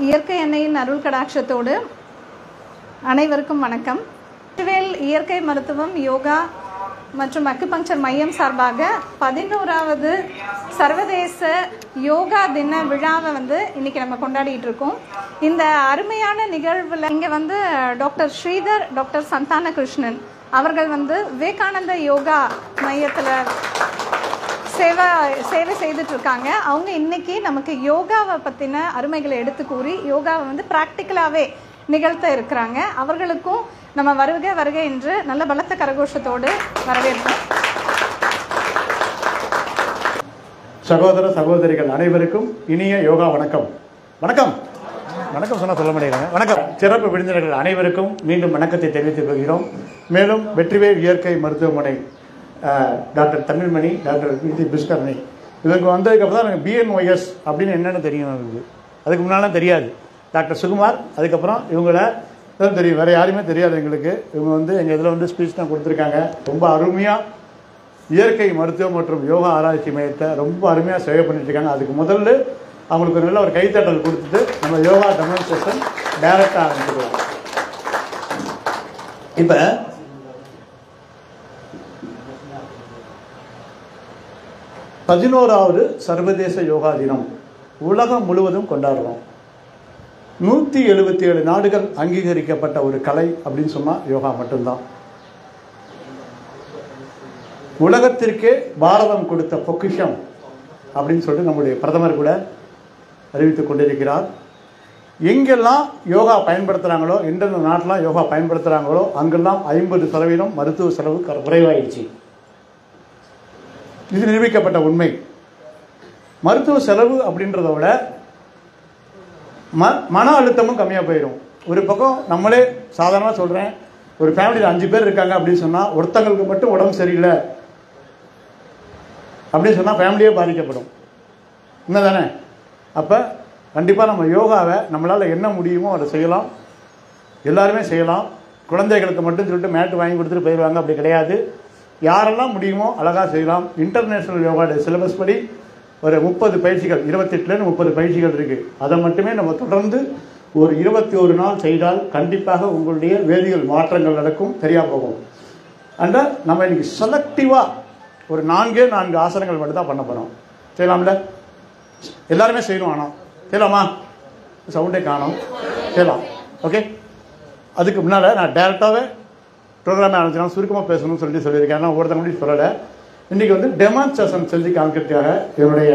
இயற்கை எண்ணெயின் அருள் கடாட்சத்தோடு அனைவருக்கும் வணக்கம். வெற்றிவேல் இயற்கை மருத்துவம் யோகா மற்றும் அக்குபங்சர் மையம் சார்பாக 11வது சர்வதேச யோகா தின விழாவை இன்னைக்கு நம்ம கொண்டாடிட்டு இருக்கோம். இந்த அருமையான நிகழ்வில் இங்கே டாக்டர் ஸ்ரீதர், டாக்டர் சந்தான கிருஷ்ணன் அவர்கள் விவேகானந்த யோகா மையத்தில் சேவை செய்துட்டு இருக்காங்க. அவங்க இன்னைக்கு நமக்கு யோகாவை பற்றின அருமைகளை எடுத்து கூறி யோகாவை ப்ராக்டிக்கலாகவே நிகழ்த்த இருக்கிறாங்க. அவர்களுக்கும் நம்ம வருக என்று நல்ல பலத்த கரகோஷத்தோடு வரவேற்போம். சகோதர சகோதரிகள் அனைவருக்கும் இனிய யோகா வணக்கம். வணக்கம் வணக்கம் சொன்னால் சொல்ல முடியல. வணக்கம். சிறப்பு விருந்தினர்கள் அனைவருக்கும் மீண்டும் வணக்கத்தை தெரிவித்துக் கொள்கிறோம். மேலும் வெற்றிவேல் இயற்கை மருத்துவமனை டாக்டர் தமிழ்மணி, டாக்டர் பிடி புஷ்கரணி இவங்க வந்ததுக்கப்புறம் தான் எனக்கு பிஎன்ஒஎஸ் அப்படின்னு என்னென்னு தெரியும். எனக்கு அதுக்கு முன்னாலும் தெரியாது. டாக்டர் சுகுமார், அதுக்கப்புறம் இவங்கள தான் தெரியும், வேறு யாருமே தெரியாது எங்களுக்கு. இவங்க எங்கள் இதில் ஸ்பீச் தான் கொடுத்துருக்காங்க. ரொம்ப அருமையாக இயற்கை மருத்துவம் மற்றும் யோகா ஆராய்ச்சி மையத்தை ரொம்ப அருமையாக சேவை பண்ணிட்டு இருக்காங்க. அதுக்கு முதல்ல அவங்களுக்கு ஒரு நல்ல ஒரு கைத்தட்டல் கொடுத்துட்டு நம்ம யோகா டெமான்ஸ்ட்ரேஷன் டைரக்டாக ஆரம்பிச்சுக்கலாம். இப்போ 11வது சர்வதேச யோகா தினம் உலகம் முழுவதும் கொண்டாடுறோம். 177 நாடுகள் அங்கீகரிக்கப்பட்ட ஒரு கலை அப்படின்னு சொன்னால் யோகா மட்டும்தான். உலகத்திற்கே பாரதம் கொடுத்த பொக்கிஷம் அப்படின்னு சொல்லிட்டு நம்முடைய பிரதமர் கூட அறிவித்துக் கொண்டிருக்கிறார். எங்கெல்லாம் யோகா பயன்படுத்துகிறாங்களோ, எந்தெந்த நாட்டிலாம் யோகா பயன்படுத்துகிறாங்களோ அங்கெல்லாம் 50% மருத்துவ செலவு குறைவாயிடுச்சு. இது நிரூபிக்கப்பட்ட உண்மை. மருத்துவ செலவு அப்படின்றத விட மன அழுத்தமும் கம்மியாக போயிடும். ஒரு பக்கம் நம்மளே சாதாரணமாக சொல்கிறேன், ஒரு ஃபேமிலியில் 5 பேர் இருக்காங்க அப்படின்னு சொன்னால் ஒருத்தங்களுக்கு மட்டும் உடம்பு சரியில்லை அப்படின்னு சொன்னால் ஃபேமிலியே பாதிக்கப்படும். என்ன தானே? அப்போ கண்டிப்பாக நம்ம யோகாவை நம்மளால் என்ன முடியுமோ அதை செய்யலாம். எல்லாருமே செய்யலாம். குழந்தைகளுக்கு மட்டும் சொல்லிட்டு மேட்டு வாங்கி கொடுத்துட்டு போயிடுவாங்க, அப்படி கிடையாது. யாரெல்லாம் முடியுமோ அழகாக செய்யலாம். இன்டர்நேஷ்னல் யோகா டே சிலபஸ் படி ஒரு 30 பயிற்சிகள், 28லேருந்து 30 பயிற்சிகள் இருக்குது. அதை மட்டுமே நம்ம தொடர்ந்து ஒரு 21 நாள் செய்தால் கண்டிப்பாக உங்களுடைய வேதியியல் மாற்றங்கள் நடக்கும், சரியாக போகும். அண்ட் நம்ம இன்னைக்கு செலக்டிவாக ஒரு 4 ஆசனங்கள் மட்டும் தான் பண்ண போகிறோம். செய்யலாம்ல? எல்லாருமே செய்யணும். ஆனால் செய்யலாமா? சவுண்டே காணும். செய்யலாம். ஓகே. அதுக்கு முன்னால் நான் டைரெக்டாகவே ப்ரோக்ராம் ஆரம்பிச்சுனா சுருக்கமாக பேசணும்னு சொல்லியிருக்கேன். நான் ஒருத்தவங்க சொல்லலை. இன்றைக்கி டெமான்ஸ்ட்ரேஷன் செஞ்சு காமிக்கிறதுக்காக என்னுடைய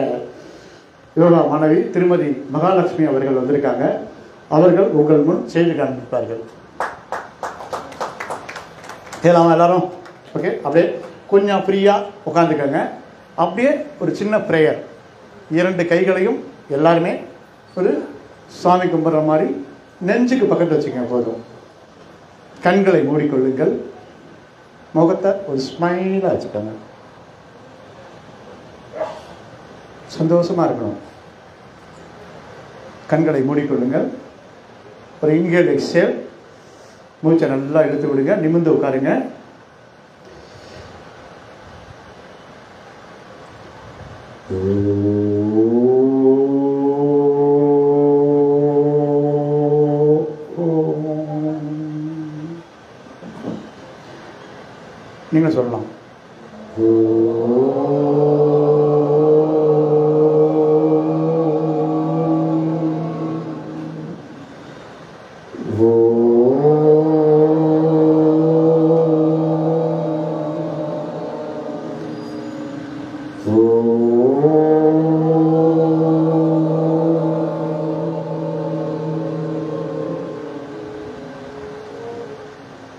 யோகா மாணவி திருமதி மகாலட்சுமி அவர்கள் வந்திருக்காங்க. அவர்கள் உங்கள் முன் செய்து காண்பிப்பார்கள். செய்யலாமா எல்லாரும்? ஓகே. அப்படியே கொஞ்சம் ஃப்ரீயாக உட்காந்துக்கோங்க. அப்படியே ஒரு சின்ன ப்ரேயர், 2 கைகளையும் எல்லாருமே ஒரு சாமி கும்பிட்ற மாதிரி நெஞ்சுக்கு பக்கத்தில் வச்சுக்கோங்க. போதும். கண்களை மூடிக்கொள்ளுங்கள். முகத்தை ஒரு ஸ்மைலாக வச்சுக்கோங்க. சந்தோஷமாக இருக்கணும். கண்களை மூடிக்கொள்ளுங்கள். ஒரு இன்ஹேல் எக்ஸேல். மூச்சை நல்லா இழுத்து விடுங்க. நிமிர்ந்து உட்காருங்க. நீங்கள் சொல்லலாம்.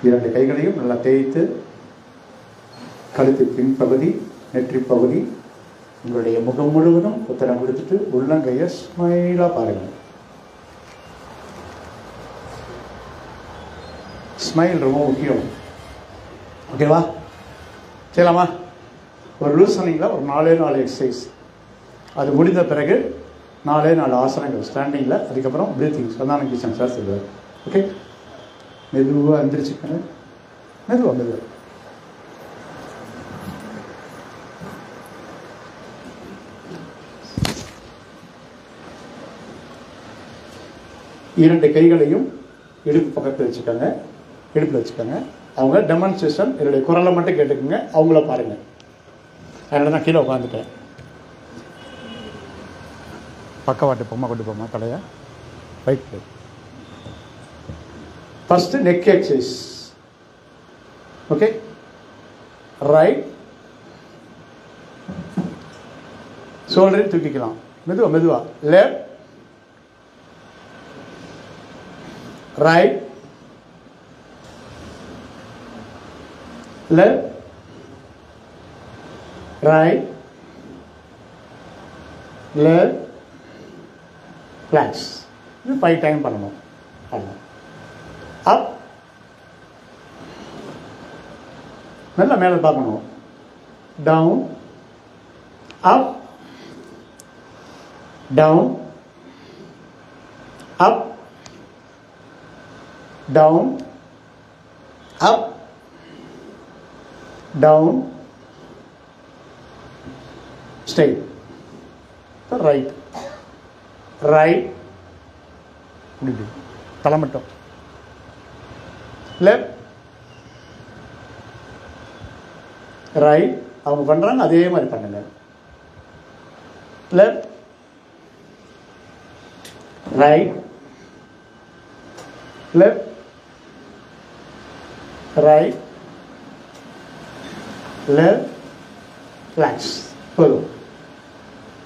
இரண்டு கைகளையும் நல்லா தேய்த்து கழுத்து பின்பகுதி, நெற்றி பகுதி, உங்களுடைய முகம் முழுவதும் உத்தரம் கொடுத்துட்டு உள்ளங்கையை ஸ்மைலாக பாருங்கள். ஸ்மைல் ரொம்ப முக்கியம். ஓகேவா? செய்யலாமா? ஒரு லூசனிங்கில் ஒரு 4 எக்ஸசைஸ். அது முடிந்த பிறகு 4 ஆசனங்கள் ஸ்டாண்டிங்கில். அதுக்கப்புறம் ப்ரீத்திங் சந்தான கிஷன் சார் சொல்லுவார். ஓகே. மெதுவாக எந்திரிச்சுக்கங்க. மெதுவாக 2 கைகளையும் இடுப்பு பக்கத்தில் வச்சுக்கோங்க, இடுப்பில் வச்சுக்கோங்க. அவங்க டெமான்ஸ்ட்ரேஷன் என்னுடைய குரலை மட்டும் கேட்டுக்கோங்க, அவங்கள பாருங்கள். அதனால தான் கீழே உட்காந்துட்டேன். பக்கவாட்டு போமா, கொண்டு போமா தலையை right. First neck exercise. Okay, right ஷோல்டரையும் தூக்கிக்கலாம். மெதுவா மெதுவா. Left right left right left flash. இது 5 டைம் பண்ணணும். அப் நல்லா மேலே பார்க்கணும். Down up down up down up down straight. right right தலை மட்டும். left right அவங்க பண்றாங்க அதே மாதிரி பண்ணுங்க. left right left right left flash. போதும்.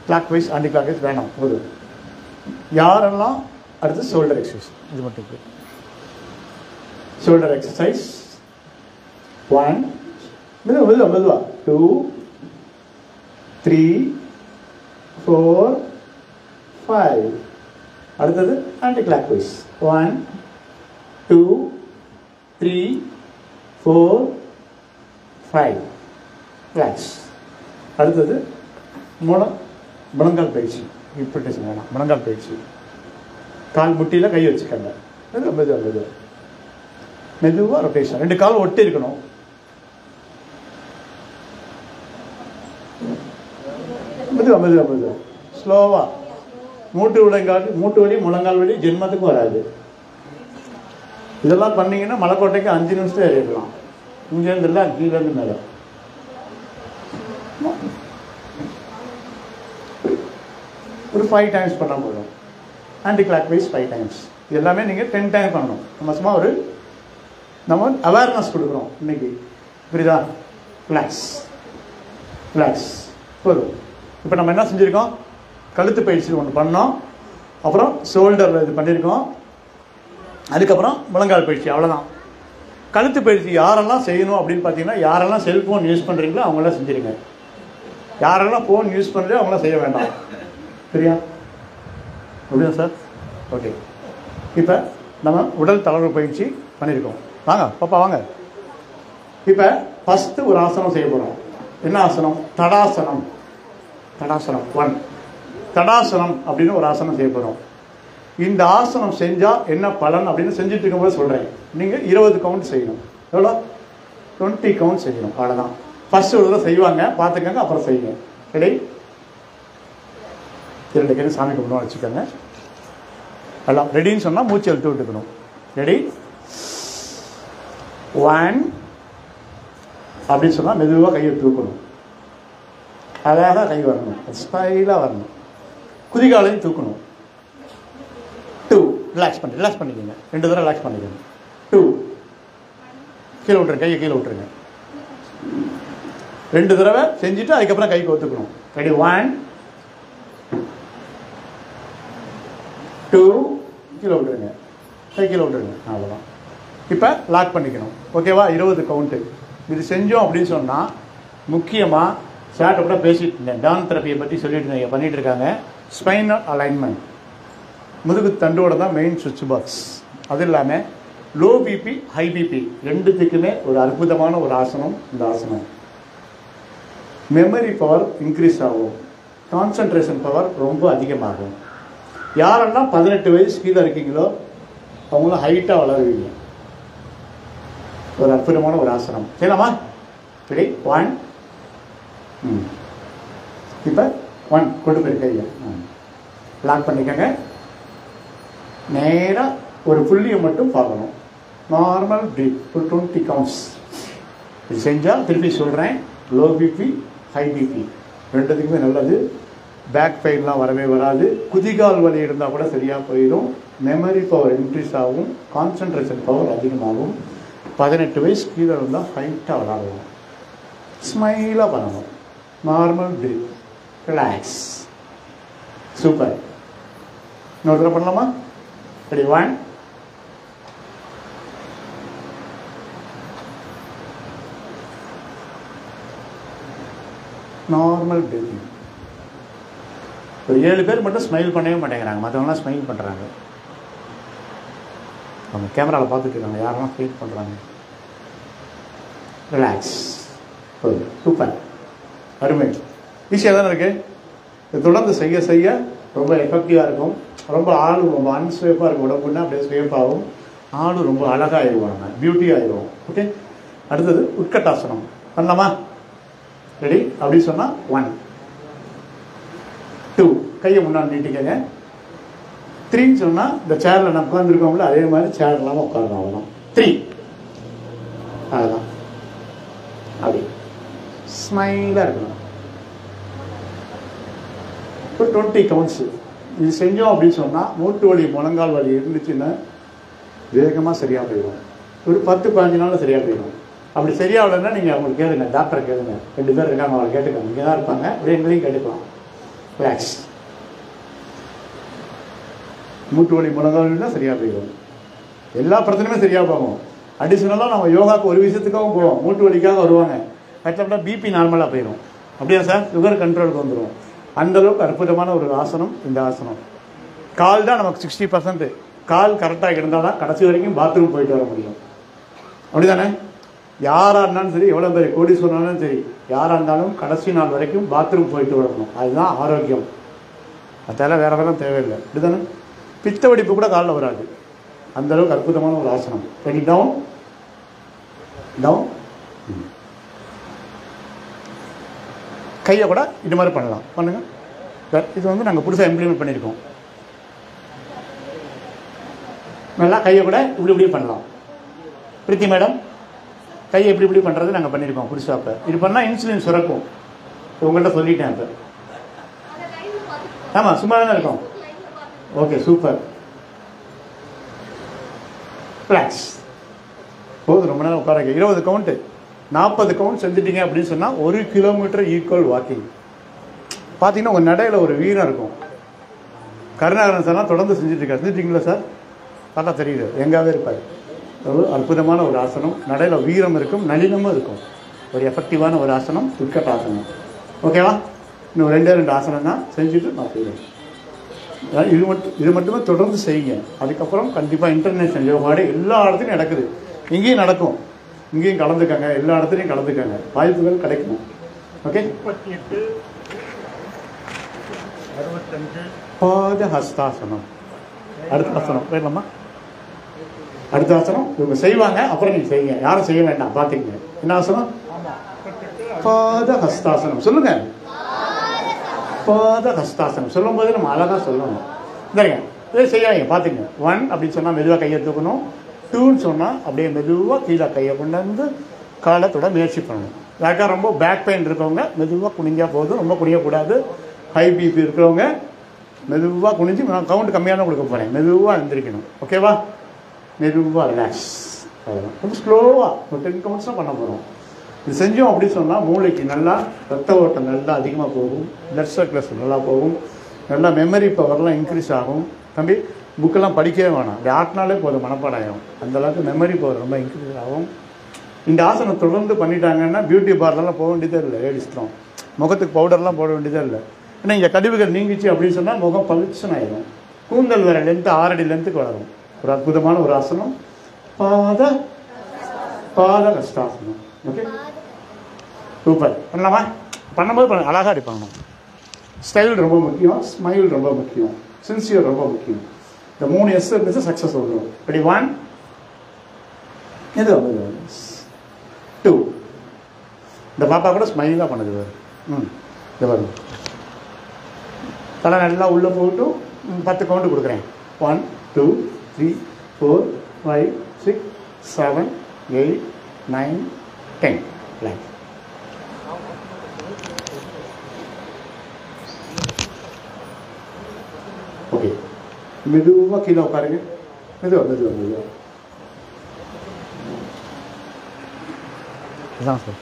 Clockwise anti clockwise வேணாம். போதும். யாரெல்லாம் அடுத்து ஷோல்டர் எக்ஸசைஸ். இது மட்டும் ஷோல்டர் எக்ஸசைஸ். 1 மெதுவா மெதுவா மெதுவா 2 3 4 5. அடுத்தது ஆன்டி கிளாக் வைஸ். 1 2 3 4 5 கிளாக்ஸ். அடுத்தது முழங்கால் பயிற்சி. இன்பிட்டேஷன் வேணாம். முழங்கால் பயிற்சி. கால் முட்டியில் கை வச்சுக்கங்க. மெதுவாக மெதுவாக மெதுவாக மெதுவாக ரொட்டேஷன். 2 கால் ஒட்டி இருக்கணும். மெதுவாக மெதுவாக மெதுவாக ஸ்லோவாக. மூட்டு வலி முழங்கால் வலி ஜென்மத்துக்கும் வராது. இதெல்லாம் பண்ணீங்கன்னா மலைக்கோட்டைக்கு 5 நிமிஷத்தில் ஏறிடலாம். இங்கேருந்து இல்லை, கீழேருந்து மேலே. ஒரு 5 டைம்ஸ் பண்ணால் போதும். Anti clockwise 5 times. இது எல்லாமே நீங்கள் 10 டைம் பண்ணணும். நம்ம ஒரு நம்ம அவேர்னஸ் கொடுக்குறோம் இன்னைக்கு. புரியுதா? ரிலாக்ஸ் ரிலாக்ஸ் போதும். இப்போ நம்ம என்ன செஞ்சுருக்கோம்? கழுத்து பயிற்சி ஒன்று பண்ணோம், அப்புறம் ஷோல்டரில் இது பண்ணியிருக்கோம், அதுக்கப்புறம் முழங்கால் பயிற்சி. அவ்வளோதான். கழுத்து பயிற்சி யாரெல்லாம் செய்யணும் அப்படின்னு பார்த்தீங்கன்னா, யாரெல்லாம் செல்ஃபோன் யூஸ் பண்ணுறீங்களோ அவங்களாம் செஞ்சுருங்க. யாரெல்லாம் ஃபோன் யூஸ் பண்ணுறோ அவங்களாம் செய்ய வேண்டாம். சரியா? அப்படியா சார்? ஓகே. இப்போ நம்ம உடல் தளர்வு பயிற்சி பண்ணியிருக்கோம். வாங்க பாப்பா வாங்க. இப்போ ஃபஸ்ட்டு ஒரு ஆசனம் செய்ய போகிறோம். என்ன ஆசனம்? தடாசனம். தடாசனம் 1. தடாசனம் அப்படின்னு ஒரு ஆசனம் செய்ய போகிறோம். இந்த ஆசனம் செஞ்சால் என்ன பலன் அப்படின்னு செஞ்சுட்டு இருக்கும்போது சொல்கிறேன். நீங்கள் 20 கவுண்ட் செய்யணும். எவ்வளோ? 20 கவுண்ட் செய்யணும். அவ்வளோதான். ஃபஸ்ட்டு ஒரு தடவை செய்வாங்க, பார்த்துக்கங்க, அப்புறம் செய்யுங்க. ரெடி? 2 கையும் சாமி கும்பிடுவோம் வச்சுக்கோங்க. எல்லாம் ரெடின்னு சொன்னால் மூச்சு எழுத்து விட்டுக்கணும். ரெடி? 1 அப்படின்னு சொன்னால் மெதுவாக கையை தூக்கணும். அழகாக கை வரணும், ஸ்டைலாக வரணும். குதிகாலையும் தூக்கணும். 2 ரிலாக்ஸ் பண்ணிக்கோங்க. 2 தடவை ரிலாக்ஸ் பண்ணிக்கோங்க. 2 கீழே விட்டுருங்க, கையை கீழே விட்டுருங்க. 2 தடவை செஞ்சுட்டு அதுக்கப்புறம் கைக்கு ஒத்துக்கணும். ரெடி? 1 2 கீழே விட்டுருங்க, கை கீழே விட்டுருங்க. அவ்வளோதான். இப்போ லாக் பண்ணிக்கணும். ஓகேவா? 20 கவுண்ட்டு. இது செஞ்சோம் அப்படின்னு சொன்னால் முக்கியமாக சார்ட்ட கூட பேசிட்டு இருந்தேன். டான் தெரப்பியை பற்றி சொல்லிட்டு இருந்தேன். பண்ணிகிட்டு இருக்காங்க. ஸ்பைனல் அலைன்மெண்ட், முதுகு தண்டோட தான் மெயின் சுவிட்ச் பாக்ஸ். அது இல்லாமல் லோ பிபி ஹை பிபி ரெண்டுத்துக்குமே ஒரு அற்புதமான ஒரு ஆசனம் இந்த ஆசனம். மெமரி பவர் இன்க்ரீஸ் ஆகும், கான்சன்ட்ரேஷன் பவர் ரொம்ப அதிகமாகும். யாரெல்லாம் 18 வயசு கீழே இருக்கீங்களோ அவங்களும் ஹைட்டாக வளருவீங்க. ஒரு அற்புதமான ஒரு ஆசனம். சரிலாமா? சரி. 1 இப்போ 1 கொண்டு போய் கையை லாக் பண்ணிக்கோங்க. நேராக ஒரு புள்ளியை மட்டும் பார்க்கணும். நார்மல் ப்ரீத் ஒரு 20 கவுண்ட்ஸ். இது செஞ்சால் திருப்பி சொல்கிறேன், லோ பிபி ஹை பிபி ரெண்டுத்துக்குமே நல்லது. பேக் பெயின்லாம் வரவே வராது. குதிகால் வலி இருந்தால் கூட சரியாக போயிடும். மெமரி பவர் இன்க்ரீஸ் ஆகும். கான்சன்ட்ரேஷன் பவர் அதிகமாகும். 18 வயசு கீழே இருந்தால் ஹைட்டாக விளாடுவோம். ஸ்மைலாக பண்ணணும். Normal breath, relax. சூப்பர். இன்னொரு தடவை பண்ணலாமா? ரெடி? 1 normal breathing. ஒரு 7 பேர் மட்டும் ஸ்மைல் பண்ணவே மாட்டேங்கிறாங்க, மற்றவங்களாம் ஸ்மைல் பண்ணுறாங்க. அவங்க கேமராவில் பார்த்துட்டு இருக்காங்க, யாரெல்லாம் ஸ்மைல் பண்ணுறாங்க. ரிலாக்ஸ். சூப்பர், அருமை. ஈஸியாக தானே இருக்குது. இது தொடர்ந்து செய்ய செய்ய ரொம்ப எஃபெக்டிவாக இருக்கும். ரொம்ப ஆள் ரொம்ப அன்ஸ்வேப்பாக இருக்கும். உடம்புன்னா அப்படியே ஸ்வேப்பாகும். ஆள் ரொம்ப அழகாகிடுவாங்க, பியூட்டி ஆகிடுவோம். ஓகே, அடுத்தது உட்கட்டாசனம் பண்ணலாமா? ரெடி? அப்படின்னு சொன்னால் 1 2 கையை முன்னாடி நீட்டிக்கங்க. 3 சொன்னால் இந்த சேரில் நான் உட்காந்துருக்கோம்ல அதே மாதிரி சேர் இல்லாமல் உட்காரணும். அவ்வளோதான். 3 அதுதான். அப்படி ஸ்மைலாக இருக்கணும். இப்போ 20 கவுண்ட்ஸு இது செஞ்சோம் அப்படின்னு சொன்னால் மூட்டு வலி முழங்கால் வலி இருந்துச்சுன்னா வேகமாக சரியாக போயிடும். ஒரு 10-15 நாளில் சரியாக போயிடும். அப்படி சரியாகலைன்னா நீங்கள் அவங்களுக்கு கேளுங்க, டாக்டரை கேளுங்க. 2 பேர் இருக்காங்க, அவங்களை கேட்டுக்கோங்க. இங்கே தான் இருப்பாங்க, அப்படியே எங்களையும் கேட்டுக்கலாம். ரிலாக்ஸ். மூட்டு வலி முழங்கால்னா சரியாக போயிடும். எல்லா பிரச்சனையுமே சரியாக போகும். அடிஷ்னலாக நம்ம யோகாவுக்கு ஒரு விஷயத்துக்காகவும் போவோம். மூட்டு வலிக்காக வருவாங்க, கரெக்டாக பிபி நார்மலாக போயிடும். அப்படியா சார்? சுகர் கண்ட்ரோலுக்கு வந்துடும். அந்தளவுக்கு அற்புதமான ஒரு ஆசனம் இந்த ஆசனம். கால் தான் நமக்கு 60%. கால் கரெக்டாக இருந்தால் தான் கடைசி வரைக்கும் பாத்ரூம் போயிட்டு வர முடியும். அப்படி தானே? யாராக இருந்தாலும் சரி, எவ்வளோ பெரிய கோடீஸ்வரனாலும் சரி, யாராக இருந்தாலும் கடைசி நாள் வரைக்கும் பாத்ரூம் போயிட்டு வரணும். அதுதான் ஆரோக்கியம். அதெல்லாம் வேறு வேலை தேவையில்லை. அப்படி தானே? பித்த வெடிப்பு கூட காலில் வராது. அந்தளவுக்கு அற்புதமான ஒரு ஆசனம். ரெடி? Down down. கையை கூட இது மாதிரி பண்ணலாம். பண்ணுங்கள். இது வந்து நாங்கள் புதுசாக இம்ப்ளிமெண்ட் பண்ணியிருக்கோம். நல்லா கையை கூட இப்படி இப்படி பண்ணலாம். பிரீத்தி மேடம், கையை இப்படி இப்படி பண்ணுறது நாங்கள் பண்ணியிருக்கோம் புதுசாக. இப்போ இது பண்ணால் இன்சுலின் சுரக்கும். உங்கள்கிட்ட சொல்லிட்டேன். இப்போ ஆமாம், சும்மா தானே இருக்கும். Okay, super. ரிலாக்ஸ். போதும், ரொம்ப நேரம் உட்கார. 20 கவுண்ட்டு 40 கவுண்ட் செஞ்சுட்டீங்க அப்படின்னு சொன்னால் 1 கிலோமீட்டர் ஈக்குவல் வாக்கிங். பார்த்தீங்கன்னா உங்கள் நடையில் ஒரு வீரம் இருக்கும். கருணாகரன் சார்லாம் தொடர்ந்து செஞ்சுட்டீங்களா சார்? பார்த்தா தெரியுது, எங்காவே இருப்பார். ஒரு அற்புதமான ஒரு ஆசனம். நடையில் வீரம் இருக்கும், நளினமும் இருக்கும். ஒரு எஃபெக்டிவான ஒரு ஆசனம் உட்கட்டாசனம். ஓகேவா? இன்னும் 2 ஆசனம் தான் செஞ்சுட்டு நான் போயிடுவேன். இது மட்டுமே தொடர்ந்து செய்யுங்க. அதுக்கப்புறம் கண்டிப்பாக இன்டர்நேஷ்னல் யோகா டே எல்லா இடத்துலையும் நடக்குது. இங்கேயும் நடக்கும். இங்கேயும் கலந்துக்கங்க, எல்லா இடத்துலையும் கலந்துக்கங்க. வாய்ப்புகள் கிடைக்கும். ஓகே. 38 65 பாத ஹஸ்தாசனம். அடுத்த ஆசனம் போயிடலாமா? அடுத்த ஆசனம் இவங்க செய்வாங்க, அப்புறம் நீங்கள் செய்யுங்க. யாரும் செய்ய வேண்டாம், பார்த்துக்கங்க. என்ன ஆசனம்? பாத ஹஸ்தாசனம். சொல்லுங்க. பாத ஹஸ்தாசனம் சொல்லும் போது நம்ம அழகாக சொல்லணும். சரிங்க, இதே செய்யாங்க, பார்த்துங்க. 1 அப்படின்னு சொன்னால் மெதுவாக கையை தூக்கணும். 2ன்னு சொன்னால் அப்படியே மெதுவாக கீழே கையை கொண்டு வந்து காலத்தோட முயற்சி பண்ணணும். யாருக்கா ரொம்ப பேக் பெயின் இருக்கவங்க மெதுவாக குனிஞ்சா போதும், ரொம்ப குனியக்கூடாது. ஹை பிபி இருக்கிறவங்க மெதுவாக குனிஞ்சு, நான் கவுண்ட் கம்மியான கொடுக்க போகிறேன். மெதுவாக எழுந்திரிக்கணும். ஓகேவா? மெதுவாக ரிலாக்ஸ். அதெல்லாம் ரொம்ப ஸ்லோவாக ஒரு 10 கவுண்ட்ஸ் தான் பண்ண போகிறோம். இது செஞ்சோம் அப்படின்னு சொன்னால் மூளைக்கு நல்லா ரத்த ஓட்டம் நல்லா அதிகமாக போகும். பிளட் சர்க்குலேஷன் நல்லா போகும். நல்லா மெமரி பவர்லாம் இன்க்ரீஸ் ஆகும். தம்பி, புக்கெல்லாம் படிக்கவே வேணாம், அப்படி ஆட்டினாலே போதும், மனப்பாடம் ஆகும். அந்தளவுக்கு மெமரி பவர் ரொம்ப இன்க்ரீஸ் ஆகும். இந்த ஆசனம் தொடர்ந்து பண்ணிட்டாங்கன்னா பியூட்டி பார்லர்லாம் போக வேண்டியதே இல்லை. லேடிஸ்லாம் முகத்துக்கு பவுடர்லாம் போட வேண்டியதே இல்லை. ஏன்னா இங்கே கழிவுகள் நீங்கிச்சு அப்படின்னு சொன்னால் முகம் பளிச்சுன்னு ஆயிடும். கூந்தல் வேறு லென்த்து 6 அடி லென்த்துக்கு வளரும். ஒரு அற்புதமான ஒரு ஆசனம். பாத ஹஸ்தாசனம். Okay, super. பண்ணலாமா? பண்ணும்போது அழகாக அடி பண்ணணும். ஸ்டைல் ரொம்ப முக்கியம், ஸ்மைல் ரொம்ப முக்கியம், சின்சியர் ரொம்ப முக்கியம். இந்த 3 எஸ் இருந்துச்சு சக்ஸஸ் வரும். இப்படி 1 இது 2. இந்த பாப்பா கூட ஸ்மைலாக பண்ணுது. இது வரும். தலை நல்லா உள்ளே போட்டு 10 கவுண்ட் கொடுக்குறேன். 1 2 3 4 5 6 7 8 9 10 like ஓகே. மெதுவாக கீழே உட்காருங்க. மெதுவாக இதான் சார்.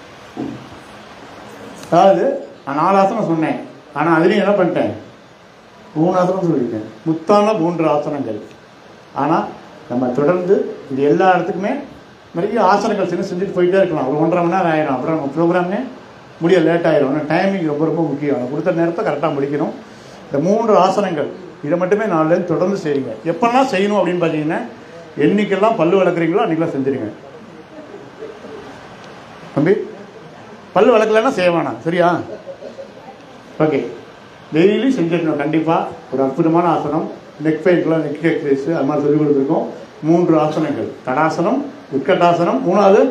அதாவது நான் 4 ஆசனம் சொன்னேன், ஆனால் அதுலேயும் என்ன பண்ணிட்டேன், 3 ஆசனம் சொல்லியிருக்கேன். முத்தான 3 ஆசனங்கள். ஆனால் நம்ம தொடர்ந்து இது எல்லா இடத்துக்குமே நிறைய ஆசனங்கள் செஞ்சுட்டு போயிட்டே இருக்கலாம். ஒரு 1.5 மணி நேரம் ஆயிடும். அப்புறம் நம்ம ப்ரோக்ராமே முடிய லேட் ஆயிடும். ஆனால் டைமிங் ரொம்ப ரொம்ப முக்கியம். நம்ம கொடுத்த நேரத்தை கரெக்டாக முடிக்கணும். இந்த 3 ஆசனங்கள் இதை மட்டுமே நாளிலேருந்து தொடர்ந்து செய்யுங்க. எப்பெல்லாம் செய்யணும் அப்படின்னு பார்த்தீங்கன்னா, என்னைக்கெல்லாம் பல்லு வளர்க்குறீங்களோ அன்றைக்கெல்லாம் செஞ்சுருங்க. தம்பி பல்லு வளர்க்கலன்னா செய்ய வேணாம், சரியா? ஓகே, டெய்லி செஞ்சிடணும் கண்டிப்பாக. ஒரு அற்புதமான ஆசனம். நெக் பெயின்க்குலாம் நெக் எக்ஸசைஸ் அது மாதிரி சொல்லிக் கொடுத்துருக்கோம். 3 ஆசனங்கள், தடாசனம், உட்கட்டாசனம், 3வது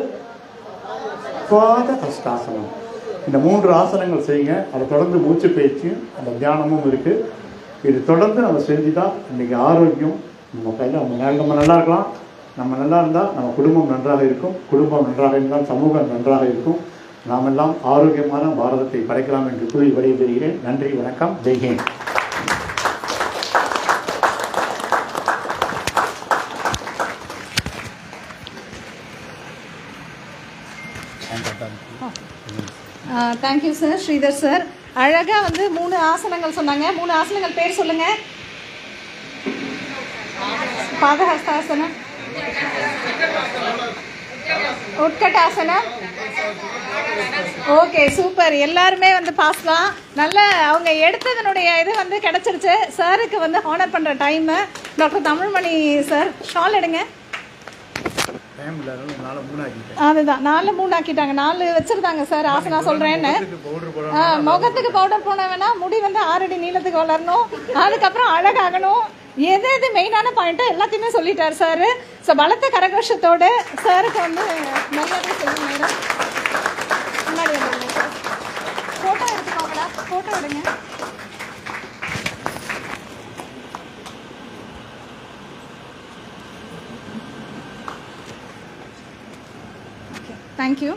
கஷ்டாசனம். இந்த 3 ஆசனங்கள் செய்யுங்க. அதை தொடர்ந்து மூச்சு பயிற்சியும் அந்த தியானமும் இருக்குது. இது தொடர்ந்து நம்ம செஞ்சு தான் இன்றைக்கி ஆரோக்கியம் நம்ம கையில். நம்ம நல்லா இருக்கலாம். நம்ம நல்லா இருந்தால் நம்ம குடும்பம் நன்றாக இருக்கும். குடும்பம் நன்றாக இருந்தால் சமூகம் நன்றாக இருக்கும். நாம் எல்லாம் ஆரோக்கியமான பாரதத்தை படைக்கலாம் என்று கூறி விடைபெறுகிறேன். நன்றி, வணக்கம், ஜெய்ஹிந்த். Thank you sir. ஸ்ரீதர் சார் அழகாக 3 ஆசனங்கள் சொன்னாங்க. 3 ஆசனங்கள் பேர் சொல்லுங்க. பாதஹஸ்தாசனம், உட்கட்டாசனம். Okay, super. எல்லாருமே பாஸ் தான். நல்ல அவங்க எடுத்ததனுடைய இது கிடச்சிருச்சு. சாருக்கு ஹானர் பண்ணுற time. Doctor Tamilmani sir shawl எடுங்க. அதுதான் 4 3 ஆக்கிட்டாங்க. 4 வச்சிருந்தாங்க சார். ஆசனா சொல்றேன்னு. முகத்துக்கு பவுடர் போன வேணா, முடி 6 அடி நீளத்துக்கு வளரணும், அதுக்கப்புறம் அழகாகணும். எது எது மெயினான பாயிண்ட்டோ எல்லாத்தையுமே சொல்லிட்டார் சார். ஸோ பலத்த கரகோஷத்தோடு சாருக்கு மரியாதை செய்யும் நேரம். முன்னாடி வந்துடுங்க சார். ஃபோட்டோ எடுத்துக்கோங்கடா, ஃபோட்டோ எடுங்க. Thank you.